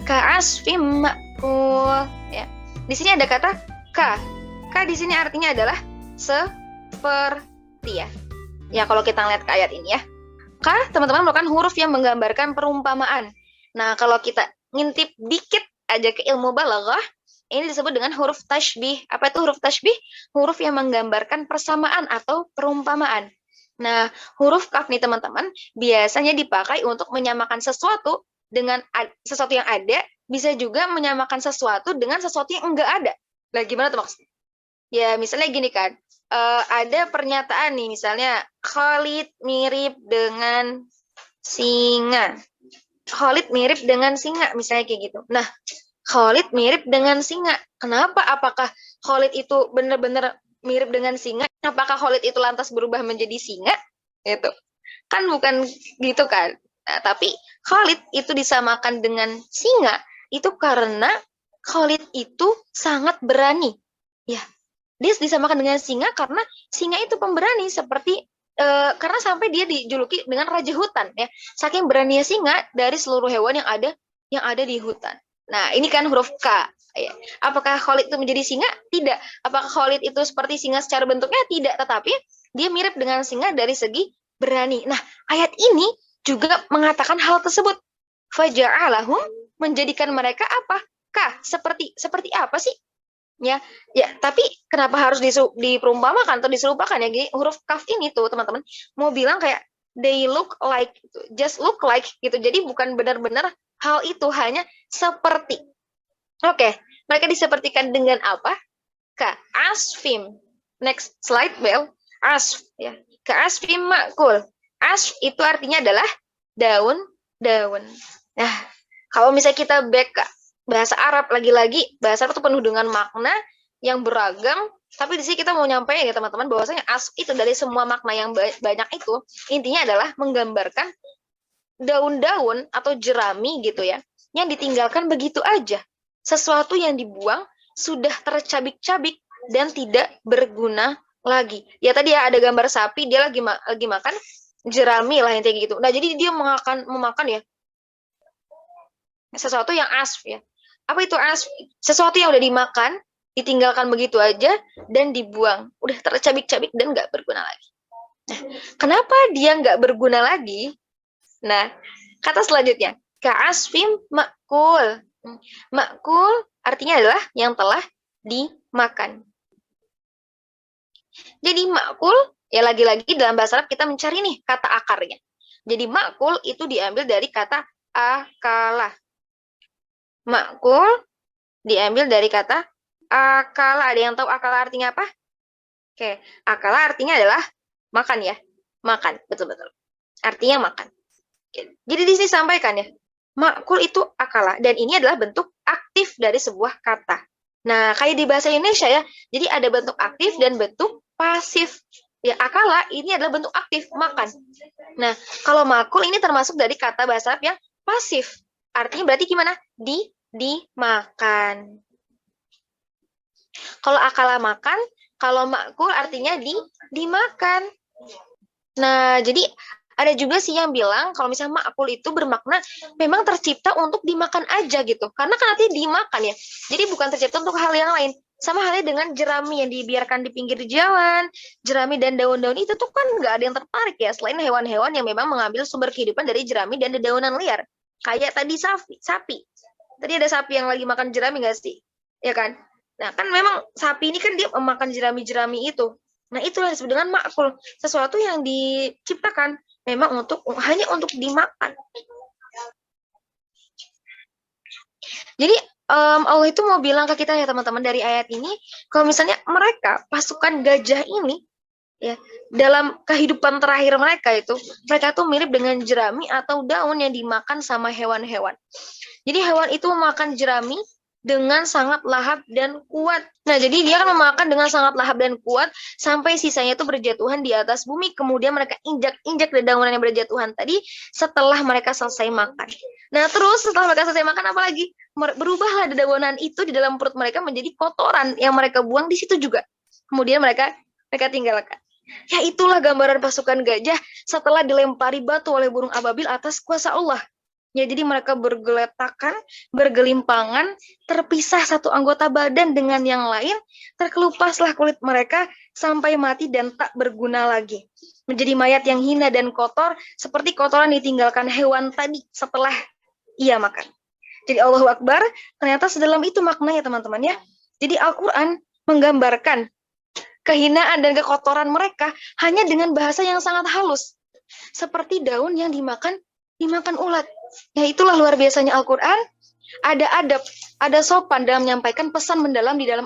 Ka'asfim ma'kul. Ya. Di sini ada kata ka. Ka di sini artinya adalah seperti ya. Ya, kalau kita lihat ke ayat ini ya. Ka, teman-teman, merupakan huruf yang menggambarkan perumpamaan. Nah, kalau kita ngintip dikit aja ke ilmu balaghah, ini disebut dengan huruf tashbih. Apa itu huruf tashbih? Huruf yang menggambarkan persamaan atau perumpamaan. Nah, huruf kaf nih teman-teman, biasanya dipakai untuk menyamakan sesuatu dengan sesuatu yang ada, bisa juga menyamakan sesuatu dengan sesuatu yang enggak ada. Lah, gimana tuh maksudnya? Ya, misalnya gini kan, ada pernyataan nih, misalnya Khalid mirip dengan singa. Khalid mirip dengan singa, misalnya kayak gitu. Nah, Khalid mirip dengan singa. Kenapa? Apakah Khalid itu benar-benar mirip dengan singa? Apakah Khalid itu lantas berubah menjadi singa? Itu kan bukan gitu kan. Nah, tapi Khalid itu disamakan dengan singa itu karena Khalid itu sangat berani. Ya, dia disamakan dengan singa karena singa itu pemberani, seperti karena sampai dia dijuluki dengan raja hutan ya. Saking beraninya singa dari seluruh hewan yang ada di hutan. Nah, ini kan huruf K. Ya. Apakah Khalid itu menjadi singa? Tidak. Apakah Khalid itu seperti singa secara bentuknya? Tidak. Tetapi dia mirip dengan singa dari segi berani. Nah, ayat ini juga mengatakan hal tersebut. Faja'alahum, menjadikan mereka apa? K. Seperti apa sih? Ya, tapi kenapa harus diperumpamakan atau diserupakan ya? Gini, huruf kaf ini tuh teman-teman mau bilang kayak they look like gitu, just look like gitu. Jadi bukan benar-benar hal itu, hanya seperti. Oke, mereka disepertikan dengan apa? Ka asfim. Next slide, Bel. Asf ya. Ka asfim makul. Asf itu artinya adalah daun-daun. Nah, kalau misalnya kita back ke bahasa Arab, lagi-lagi bahasa Arab itu penuh dengan makna yang beragam, tapi di sini kita mau nyampein ya teman-teman bahwasanya asf itu dari semua makna yang banyak itu intinya adalah menggambarkan daun-daun atau jerami gitu ya, yang ditinggalkan begitu aja, sesuatu yang dibuang sudah tercabik-cabik dan tidak berguna lagi. Ya tadi ya ada gambar sapi, dia lagi makan jerami lah intinya gitu. Nah, jadi dia memakan ya sesuatu yang asf ya. Apa itu asf? Sesuatu yang udah dimakan, ditinggalkan begitu aja, dan dibuang. Udah tercabik-cabik dan nggak berguna lagi. Nah, kenapa dia nggak berguna lagi? Nah, kata selanjutnya, ka'asfim makul. Makul artinya adalah yang telah dimakan. Jadi makul, ya lagi-lagi dalam bahasa Arab kita mencari nih kata akarnya. Jadi makul itu diambil dari kata akalah. Makul diambil dari kata akala. Ada yang tahu akala artinya apa? Oke, akala artinya adalah makan ya. Makan, betul-betul. Artinya makan. Oke. Jadi di sini sampaikan ya, makul itu akala. Dan ini adalah bentuk aktif dari sebuah kata. Nah, kayak di bahasa Indonesia ya, jadi ada bentuk aktif dan bentuk pasif. Ya, akala ini adalah bentuk aktif, makan. Nah, kalau makul ini termasuk dari kata bahasa Arab yang pasif. Artinya berarti gimana? Dimakan. Kalau akala makan, kalau makul artinya dimakan. Nah, jadi ada juga sih yang bilang kalau misalnya makul itu bermakna memang tercipta untuk dimakan aja gitu. Karena kan artinya dimakan ya. Jadi bukan tercipta untuk hal yang lain. Sama halnya dengan jerami yang dibiarkan di pinggir jalan, jerami dan daun-daun itu tuh kan nggak ada yang tertarik ya, selain hewan-hewan yang memang mengambil sumber kehidupan dari jerami dan dedaunan liar. Kayak tadi sapi. Tadi ada sapi yang lagi makan jerami nggak sih? Ya kan? Nah, kan memang sapi ini kan dia memakan jerami-jerami itu. Nah, itulah disebut dengan makul. Sesuatu yang diciptakan memang hanya untuk dimakan. Jadi, Allah itu mau bilang ke kita ya teman-teman dari ayat ini, kalau misalnya mereka, pasukan gajah ini, ya dalam kehidupan terakhir mereka tuh mirip dengan jerami atau daun yang dimakan sama hewan-hewan. Jadi hewan itu memakan jerami dengan sangat lahap dan kuat. Nah, jadi dia akan memakan dengan sangat lahap dan kuat sampai sisanya itu berjatuhan di atas bumi. Kemudian mereka injak-injak dedaunan yang berjatuhan tadi setelah mereka selesai makan. Nah, terus setelah mereka selesai makan apa lagi? Berubahlah dedaunan itu di dalam perut mereka menjadi kotoran yang mereka buang di situ juga. Kemudian mereka tinggalkan. Ya, itulah gambaran pasukan gajah setelah dilempari batu oleh burung ababil atas kuasa Allah. Ya, jadi mereka bergeletakan, bergelimpangan, terpisah satu anggota badan dengan yang lain, terkelupaslah kulit mereka sampai mati dan tak berguna lagi. Menjadi mayat yang hina dan kotor, seperti kotoran ditinggalkan hewan tadi setelah ia makan. Jadi Allahu Akbar, ternyata sedalam itu maknanya teman-teman ya. Jadi Al-Quran menggambarkan kehinaan dan kekotoran mereka hanya dengan bahasa yang sangat halus. Seperti daun yang dimakan ulat. Ya, itulah luar biasanya Al-Quran. Ada adab, ada sopan dalam menyampaikan pesan mendalam di dalam